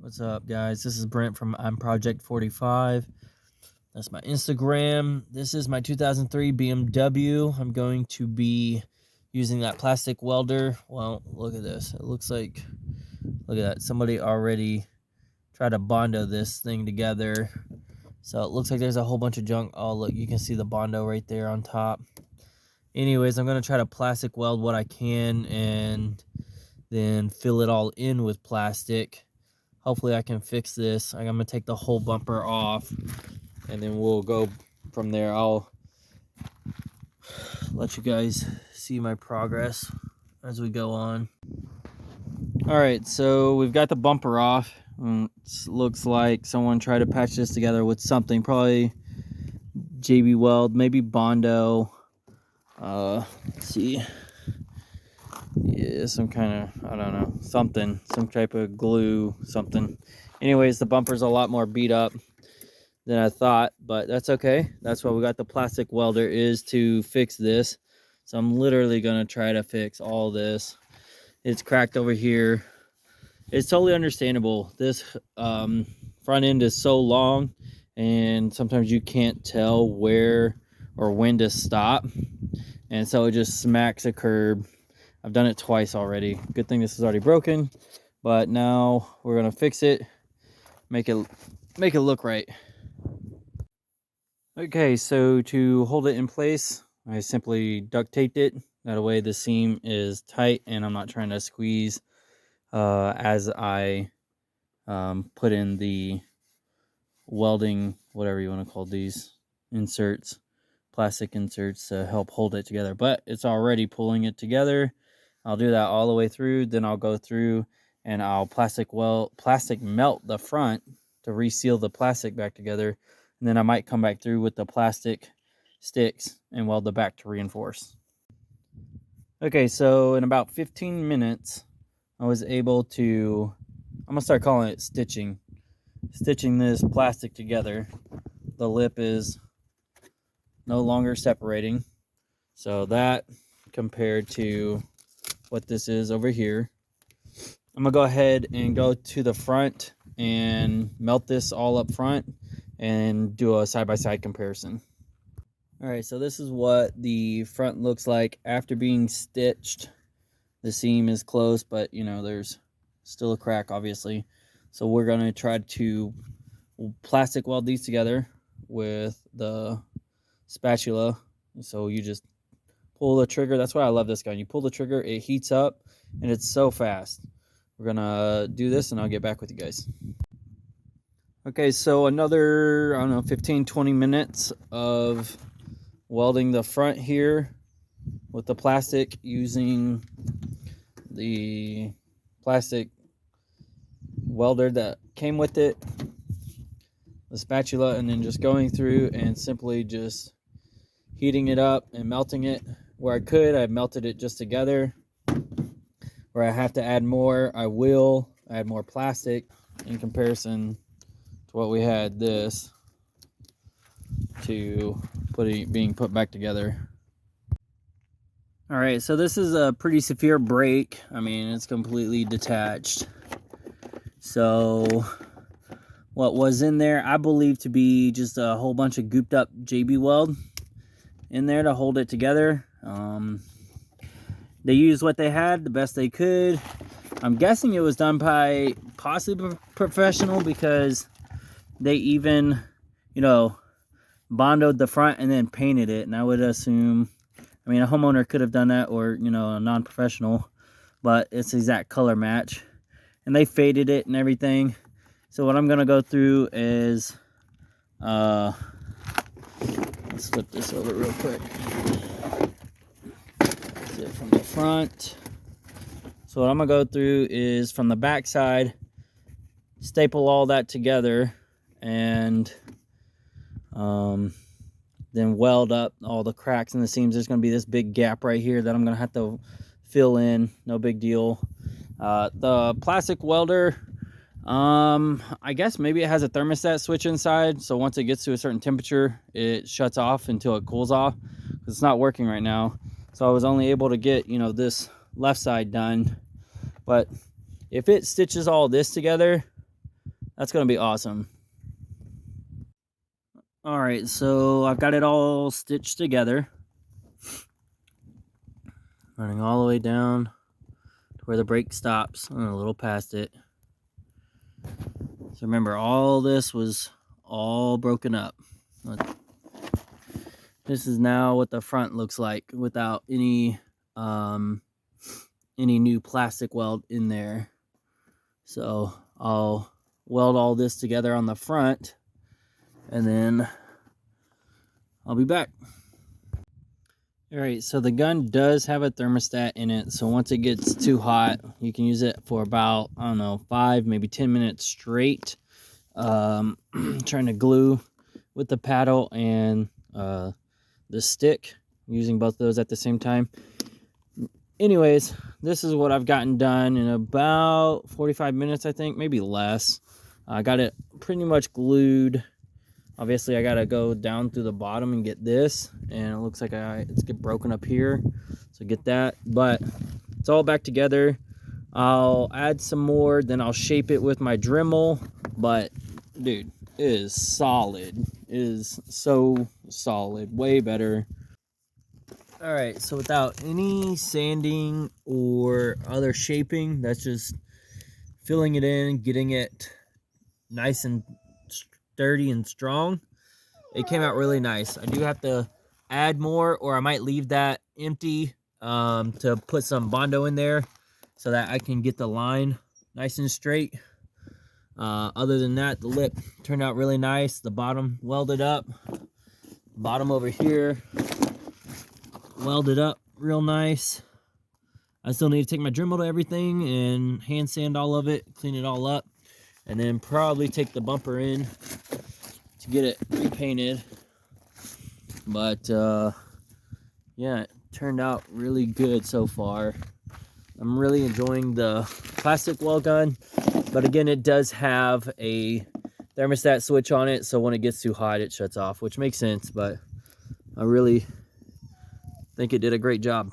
What's up, guys? This is Brent from I'm Project 45. That's my Instagram. This is my 2003 BMW. I'm going to be using that plastic welder. Well, look at this. It looks like, look at that. Somebody already tried to Bondo this thing together. So it looks like there's a whole bunch of junk. Oh, look, you can see the Bondo right there on top. Anyways, I'm going to try to plastic weld what I can and then fill it all in with plastic. Hopefully I can fix this. I'm going to take the whole bumper off and then we'll go from there. I'll let you guys see my progress as we go on. All right, so we've got the bumper off. It looks like someone tried to patch this together with something, probably JB Weld, maybe Bondo. Let's see. Yeah, some kind of, I don't know, something, some type of glue, something. Anyways, the bumper's a lot more beat up than I thought, but that's okay. That's why we got the plastic welder, is to fix this. So I'm literally gonna try to fix all this. It's cracked over here. It's totally understandable. This front end is so long and sometimes you can't tell where or when to stop, and so it just smacks a curb. I've done it twice already. Good thing this is already broken, but now we're gonna fix it, make it look right. Okay, so to hold it in place, I simply duct taped it. That way the seam is tight and I'm not trying to squeeze as I put in the welding, whatever you want to call these inserts, plastic inserts to help hold it together. But it's already pulling it together. I'll do that all the way through. Then I'll go through and I'll plastic melt the front to reseal the plastic back together. And then I might come back through with the plastic sticks and weld the back to reinforce. Okay, so in about 15 minutes, I was able to, I'm gonna start calling it stitching this plastic together. The lip is no longer separating. So that compared to what this is over here, I'm gonna go ahead and go to the front and melt this all up front and do a side-by-side comparison. All right, so this is what the front looks like after being stitched. The seam is close, but you know, there's still a crack, obviously. So we're gonna try to plastic weld these together with the spatula. So you just pull the trigger. That's why I love this gun. You pull the trigger, it heats up, and it's so fast. We're gonna do this and I'll get back with you guys. Okay, so another, I don't know, 15-20 minutes of welding the front here with the plastic, using the plastic welder that came with it, the spatula, and then just going through and simply just heating it up and melting it. Where I could, I've melted it just together. Where I have to add more, I will add more plastic in comparison to what we had this to being put back together. All right, so this is a pretty severe break. I mean, it's completely detached. So what was in there, I believe to be just a whole bunch of gooped up JB Weld in there to hold it together. They used what they had the best they could. I'm guessing it was done by possibly professional, because they even, you know, bondoed the front and then painted it. And I would assume, I mean, a homeowner could have done that, or, you know, a non-professional, but it's the exact color match. And they faded it and everything. So what I'm gonna go through is, let's flip this over real quick. That's it from the front. So what I'm gonna go through is from the back side, staple all that together, and then weld up all the cracks and the seams. There's gonna be this big gap right here that I'm gonna have to fill in. No big deal. The plastic welder, I guess maybe it has a thermostat switch inside, so once it gets to a certain temperature, it shuts off until it cools off. It's not working right now, so I was only able to get, you know, this left side done. But if it stitches all this together, That's going to be awesome. All right, so I've got it all stitched together. Running all the way down to where the brake stops, a little past it. So remember, all this was all broken up. This is now what the front looks like without any new plastic weld in there. So I'll weld all this together on the front, and then I'll be back. All right, so the gun does have a thermostat in it, so once it gets too hot, you can use it for about, I don't know, 5, maybe 10 minutes straight. Trying to glue with the paddle and the stick, using both of those at the same time. Anyways, this is what I've gotten done in about 45 minutes, I think, maybe less. I got it pretty much glued. Obviously, I got to go down through the bottom and get this, and it looks like it's get broken up here, so get that, but it's all back together. I'll add some more, then I'll shape it with my Dremel, but dude, it is solid. It is so solid, way better. All right, so without any sanding or other shaping, that's just filling it in, getting it nice and sturdy and strong. It came out really nice. I do have to add more, or I might leave that empty to put some Bondo in there so that I can get the line nice and straight. Other than that, the lip turned out really nice. The bottom welded up. Bottom over here welded up real nice. I still need to take my Dremel to everything and hand sand all of it, clean it all up, and then probably take the bumper in to get it repainted. But yeah, it turned out really good so far. I'm really enjoying the plastic weld gun, but again, it does have a thermostat switch on it, so when it gets too hot, it shuts off, which makes sense, but I really think it did a great job.